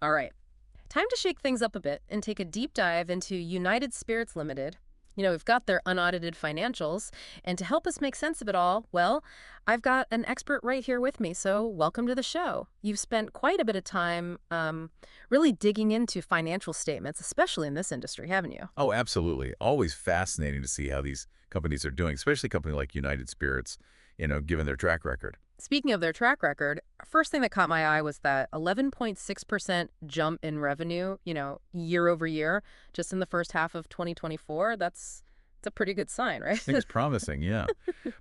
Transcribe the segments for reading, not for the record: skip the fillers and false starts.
All right. Time to shake things up a bit and take a deep dive into United Spirits Limited. We've got their unaudited financials, and to help us make sense of it all, well, I've got an expert right here with me, so welcome to the show. You've spent quite a bit of time really digging into financial statements, especially in this industry, haven't you? Oh, absolutely. Always fascinating to see how these companies are doing, especially a company like United Spirits, given their track record. Speaking of their track record, first thing that caught my eye was that 11.6% jump in revenue, year over year, just in the first half of 2024. It's a pretty good sign, right? Seems promising, yeah.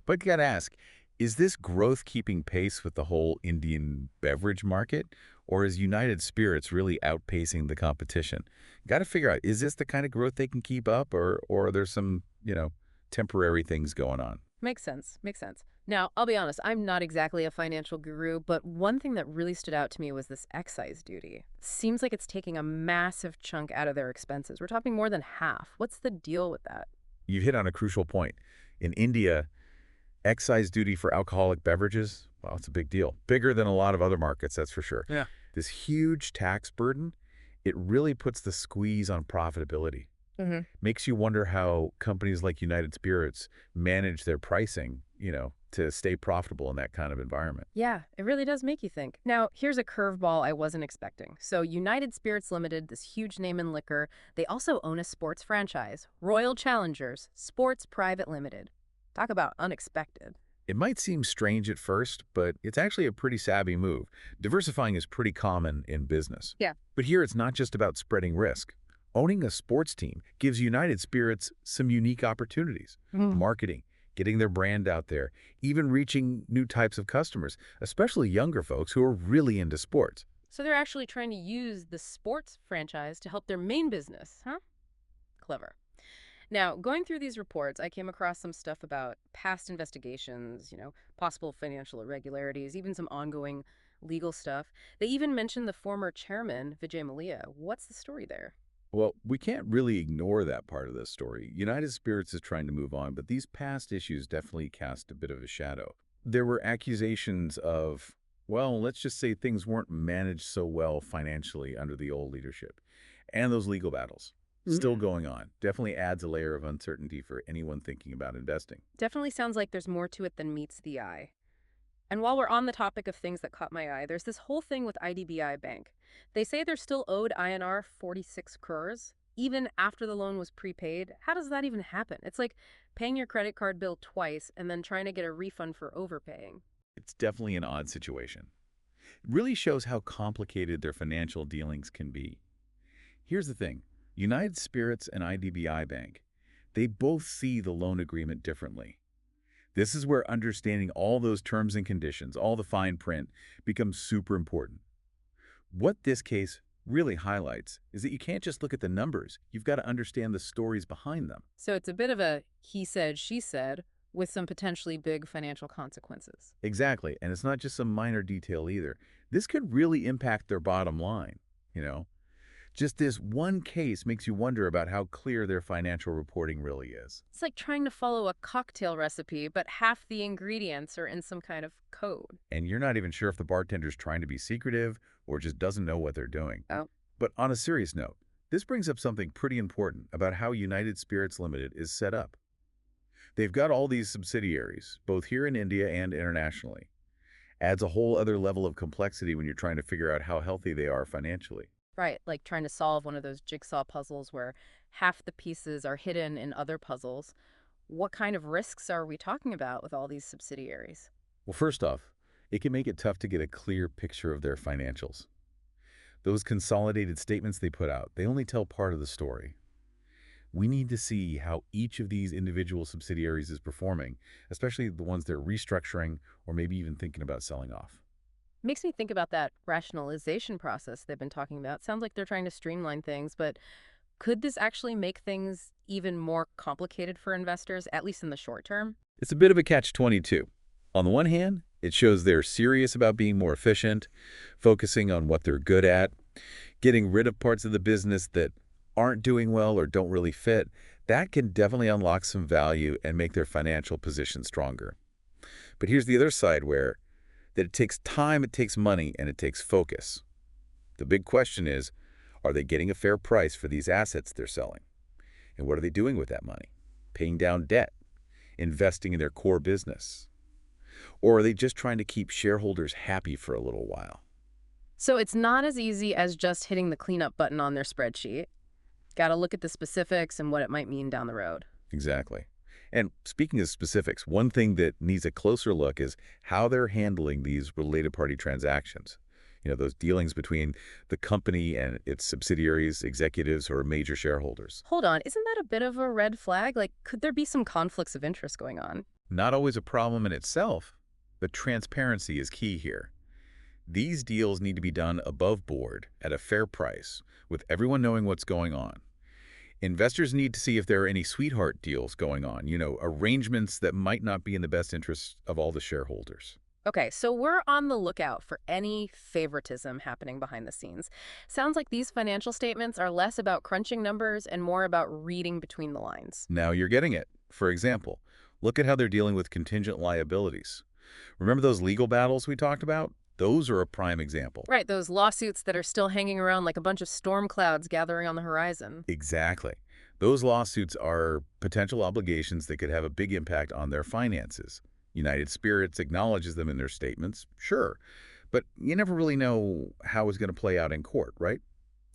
But you got to ask, is this growth keeping pace with the whole Indian beverage market, or is United Spirits really outpacing the competition? Got to figure out, is this the kind of growth they can keep up, or are there some, temporary things going on? Makes sense. Makes sense. Now, I'll be honest, I'm not exactly a financial guru, but one thing that really stood out to me was this excise duty. Seems like it's taking a massive chunk out of their expenses. We're talking more than half. What's the deal with that? You've hit on a crucial point. In India, excise duty for alcoholic beverages, well, it's a big deal. Bigger than a lot of other markets, that's for sure. Yeah. This huge tax burden, it really puts the squeeze on profitability. hmm Makes you wonder how companies like United Spirits manage their pricing, to stay profitable in that kind of environment. Yeah, it really does make you think. Now, here's a curveball I wasn't expecting. So, United Spirits Limited, this huge name in liquor, they also own a sports franchise, Royal Challengers Sports Private Limited. Talk about unexpected. It might seem strange at first, but it's actually a pretty savvy move. Diversifying is pretty common in business. Yeah. But here it's not just about spreading risk. Owning a sports team gives United Spirits some unique opportunities. Mm. Marketing, getting their brand out there, even reaching new types of customers, especially younger folks who are really into sports. So, they're actually trying to use the sports franchise to help their main business, huh? Clever. Now, going through these reports, I came across some stuff about past investigations, possible financial irregularities, even some ongoing legal stuff. They even mentioned the former chairman, Vijay Mallya. What's the story there? Well, we can't really ignore that part of this story. United Spirits is trying to move on, but these past issues definitely cast a bit of a shadow. There were accusations of, well, let's just say things weren't managed so well financially under the old leadership. And those legal battles still Mm. going on. Definitely adds a layer of uncertainty for anyone thinking about investing. Definitely sounds like there's more to it than meets the eye. And while we're on the topic of things that caught my eye, there's this whole thing with IDBI Bank. They say they're still owed INR 46 crores, even after the loan was prepaid. How does that even happen? It's like paying your credit card bill twice and then trying to get a refund for overpaying. It's definitely an odd situation. It really shows how complicated their financial dealings can be. Here's the thing. United Spirits and IDBI Bank, they both see the loan agreement differently. This is where understanding all those terms and conditions, all the fine print, becomes super important. What this case really highlights is that you can't just look at the numbers. You've got to understand the stories behind them. So it's a bit of a he said, she said, with some potentially big financial consequences. Exactly. And it's not just some minor detail either. This could really impact their bottom line, you know? Just this one case makes you wonder about how clear their financial reporting really is. It's like trying to follow a cocktail recipe, but half the ingredients are in some kind of code. And you're not even sure if the bartender's trying to be secretive or just doesn't know what they're doing. Oh. But on a serious note, this brings up something pretty important about how United Spirits Limited is set up. They've got all these subsidiaries, both here in India and internationally. Adds a whole other level of complexity when you're trying to figure out how healthy they are financially. Right, like trying to solve one of those jigsaw puzzles where half the pieces are hidden in other puzzles. What kind of risks are we talking about with all these subsidiaries? Well, first off, it can make it tough to get a clear picture of their financials. Those consolidated statements they put out, they only tell part of the story. We need to see how each of these individual subsidiaries is performing, especially the ones they're restructuring or maybe even thinking about selling off. Makes me think about that rationalization process they've been talking about. Sounds like they're trying to streamline things, but could this actually make things even more complicated for investors, at least in the short term? It's a bit of a catch-22. On the one hand, it shows they're serious about being more efficient, focusing on what they're good at, getting rid of parts of the business that aren't doing well or don't really fit. That can definitely unlock some value and make their financial position stronger. But here's the other side where that it takes time, it takes money, and it takes focus. The big question is, are they getting a fair price for these assets they're selling? And what are they doing with that money? Paying down debt, investing in their core business? Or are they just trying to keep shareholders happy for a little while? So it's not as easy as just hitting the cleanup button on their spreadsheet. Got to look at the specifics and what it might mean down the road. Exactly. And speaking of specifics, one thing that needs a closer look is how they're handling these related party transactions. Those dealings between the company and its subsidiaries, executives, or major shareholders. Hold on, isn't that a bit of a red flag? Like, could there be some conflicts of interest going on? Not always a problem in itself, but transparency is key here. These deals need to be done above board at a fair price, with everyone knowing what's going on. Investors need to see if there are any sweetheart deals going on, arrangements that might not be in the best interest of all the shareholders. Okay, so we're on the lookout for any favoritism happening behind the scenes. Sounds like these financial statements are less about crunching numbers and more about reading between the lines. Now you're getting it. For example, look at how they're dealing with contingent liabilities. Remember those legal battles we talked about? Those are a prime example. Right, those lawsuits that are still hanging around like a bunch of storm clouds gathering on the horizon. Exactly. Those lawsuits are potential obligations that could have a big impact on their finances. United Spirits acknowledges them in their statements, sure, but you never really know how it's going to play out in court, right?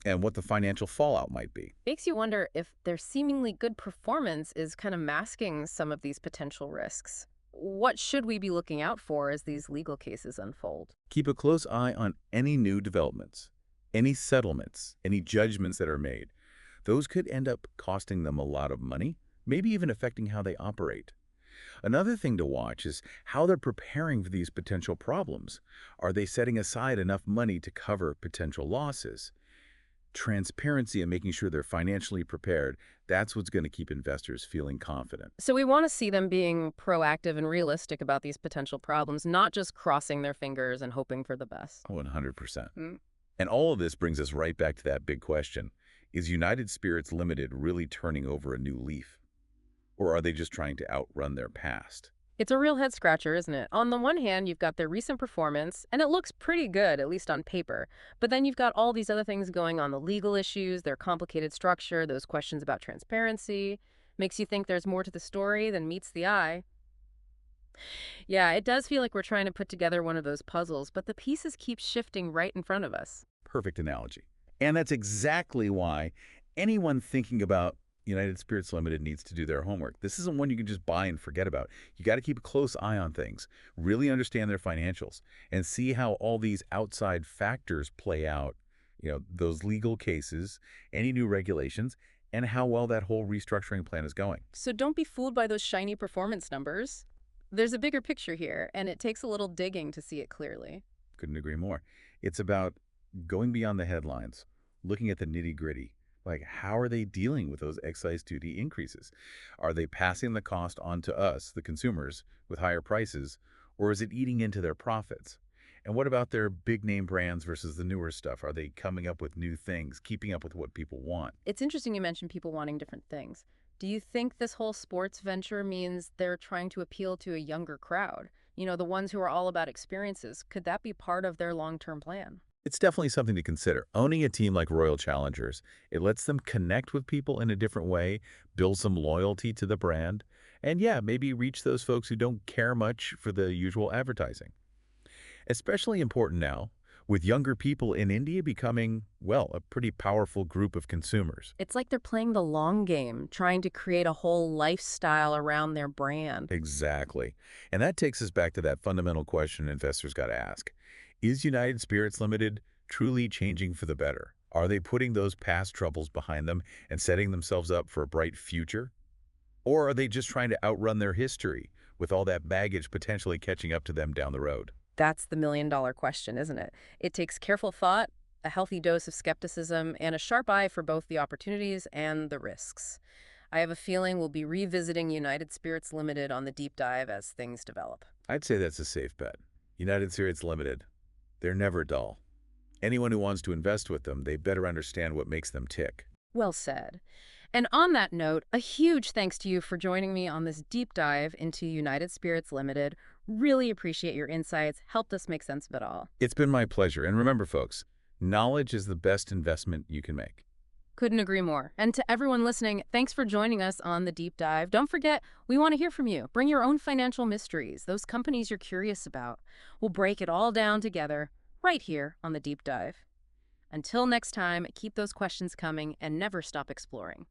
And what the financial fallout might be. Makes you wonder if their seemingly good performance is kind of masking some of these potential risks. What should we be looking out for as these legal cases unfold? Keep a close eye on any new developments, any settlements, any judgments that are made. Those could end up costing them a lot of money, maybe even affecting how they operate. Another thing to watch is how they're preparing for these potential problems. Are they setting aside enough money to cover potential losses? Transparency and making sure they're financially prepared, that's what's going to keep investors feeling confident. So we want to see them being proactive and realistic about these potential problems, not just crossing their fingers and hoping for the best. 100%. Mm. And all of this brings us right back to that big question. Is United Spirits Limited really turning over a new leaf? Or are they just trying to outrun their past? It's a real head scratcher, isn't it? On the one hand, you've got their recent performance, and it looks pretty good, at least on paper. But then you've got all these other things going on, the legal issues, their complicated structure, those questions about transparency. Makes you think there's more to the story than meets the eye. Yeah, it does feel like we're trying to put together one of those puzzles, but the pieces keep shifting right in front of us. Perfect analogy. And that's exactly why anyone thinking about United Spirits Limited needs to do their homework. This isn't one you can just buy and forget about. You got to keep a close eye on things, really understand their financials, and see how all these outside factors play out, those legal cases, any new regulations, and how well that whole restructuring plan is going. So don't be fooled by those shiny performance numbers. There's a bigger picture here, and it takes a little digging to see it clearly. Couldn't agree more. It's about going beyond the headlines, looking at the nitty-gritty. Like, how are they dealing with those excise duty increases? Are they passing the cost on to us, the consumers, with higher prices, or is it eating into their profits? And what about their big-name brands versus the newer stuff? Are they coming up with new things, keeping up with what people want? It's interesting you mentioned people wanting different things. Do you think this whole sports venture means they're trying to appeal to a younger crowd? The ones who are all about experiences. Could that be part of their long-term plan? It's definitely something to consider. Owning a team like Royal Challengers, it lets them connect with people in a different way, build some loyalty to the brand, and yeah, maybe reach those folks who don't care much for the usual advertising. Especially important now, with younger people in India becoming, well, a pretty powerful group of consumers. It's like they're playing the long game, trying to create a whole lifestyle around their brand. Exactly. And that takes us back to that fundamental question investors got to ask. Is United Spirits Limited truly changing for the better? Are they putting those past troubles behind them and setting themselves up for a bright future? Or are they just trying to outrun their history, with all that baggage potentially catching up to them down the road? That's the million-dollar question, isn't it? It takes careful thought, a healthy dose of skepticism, and a sharp eye for both the opportunities and the risks. I have a feeling we'll be revisiting United Spirits Limited on the deep dive as things develop. I'd say that's a safe bet. United Spirits Limited, they're never dull. Anyone who wants to invest with them, they better understand what makes them tick. Well said. And on that note, a huge thanks to you for joining me on this deep dive into United Spirits Limited. Really appreciate your insights. Helped us make sense of it all. It's been my pleasure. And remember, folks, Knowledge is the best investment you can make. Couldn't agree more. And to everyone listening, thanks for joining us on the deep dive. Don't forget, we want to hear from you. Bring your own financial mysteries, those companies you're curious about. We'll break it all down together right here on the deep dive. Until next time, keep those questions coming and never stop exploring.